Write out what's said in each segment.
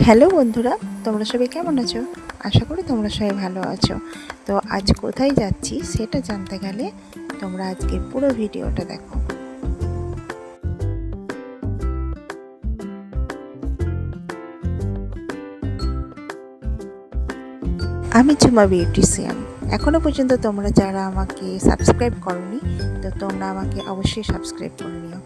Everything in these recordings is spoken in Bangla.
হ্যালো বন্ধুরা, তোমরা সবাই কেমন আছো? আশা করি তোমরা সবাই ভালো আছো। তো আজ কোথায় যাচ্ছি সেটা জানতে গেলে তোমরা আজকের পুরো ভিডিওটা দেখো। আমি ঝুমা বিউটিশিয়ান। এখনও পর্যন্ত তোমরা যারা আমাকে সাবস্ক্রাইব করোনি, তো তোমরা আমাকে অবশ্যই সাবস্ক্রাইব করে নিও।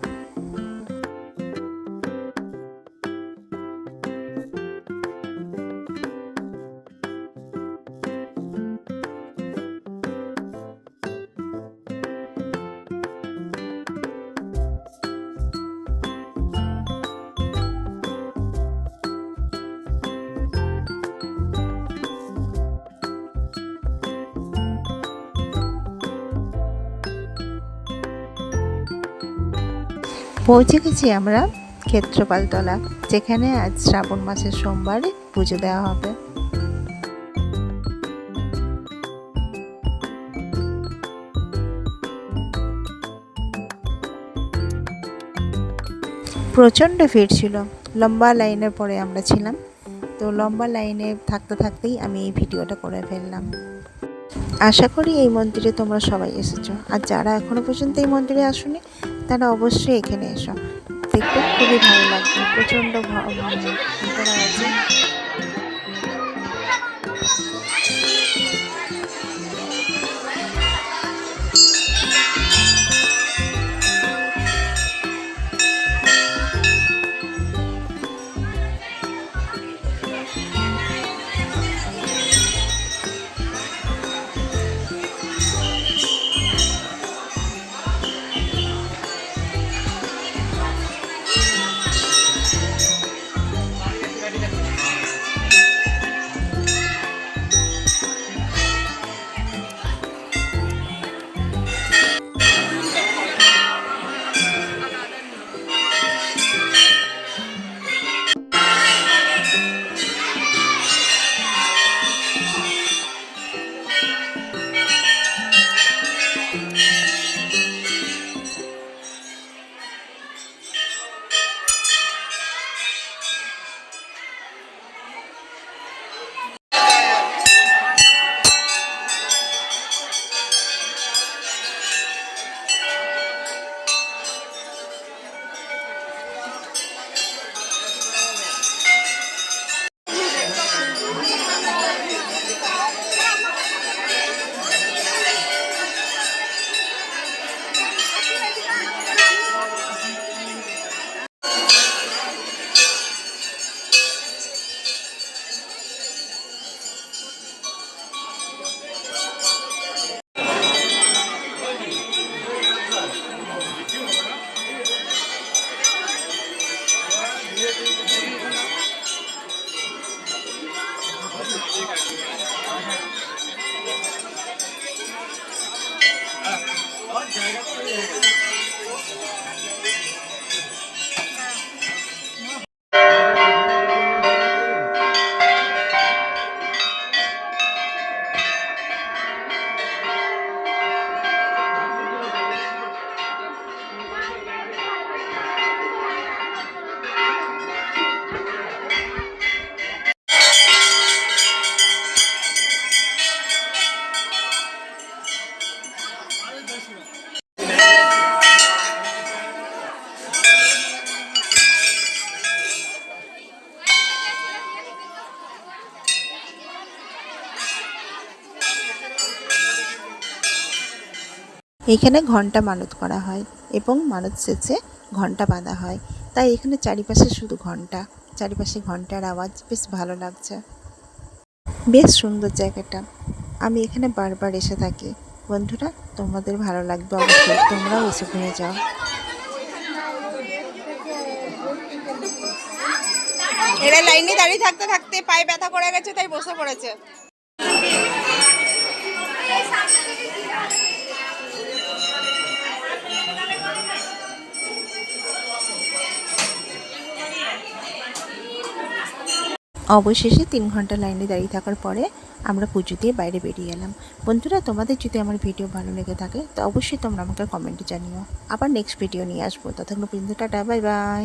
পৌঁছে গেছি আমরা ক্ষেত্রপালতলা, যেখানে আজ শ্রাবণ মাসের সোমবারে পুজো দেওয়া হবে। প্রচণ্ড ভিড় ছিল, লম্বা লাইনের পরে আমরা ছিলাম। তো লম্বা লাইনে থাকতে থাকতেই আমি এই ভিডিওটা করে ফেললাম। আশা করি এই মন্দিরে তোমরা সবাই এসেছো, আর যারা এখনও পর্যন্ত এই মন্দিরে আসোনি তারা অবশ্যই এখানে এসো, দেখতে খুবই ভালো লাগবে। প্রচণ্ড ভক্তরা আছে। এখানে ঘণ্টা মানত করা হয় এবং মানত শেষে ঘণ্টা বাঁধা হয়, তাই এখানে চারিপাশে শুধু ঘণ্টা, চারিপাশে ঘণ্টার আওয়াজ বেশ ভালো লাগছে। বেশ সুন্দর জায়গাটা, আমি এখানে বারবার এসে থাকি। বন্ধুরা, তোমাদের ভালো লাগবে অবশ্যই, তোমরাও এসে ঘুরে যাও। এরা লাইনে দাঁড়িয়ে থাকতে থাকতে পায়ে ব্যথা করে গেছে, তাই বসে পড়েছে। অবশেষে 3 ঘন্টা লাইনে দাঁড়িয়ে থাকার পরে আমরা পুজো দিয়ে বাইরে বেরিয়ে এলাম। বন্ধুরা, তোমাদের যদি আমার ভিডিও ভালো লেগে থাকে তো অবশ্যই তোমরা আমাকে কমেন্টে জানিও। আবার নেক্সট ভিডিও নিয়ে আসবো। ততক্ষণ পর্যন্ত টাটা, বাই বাই।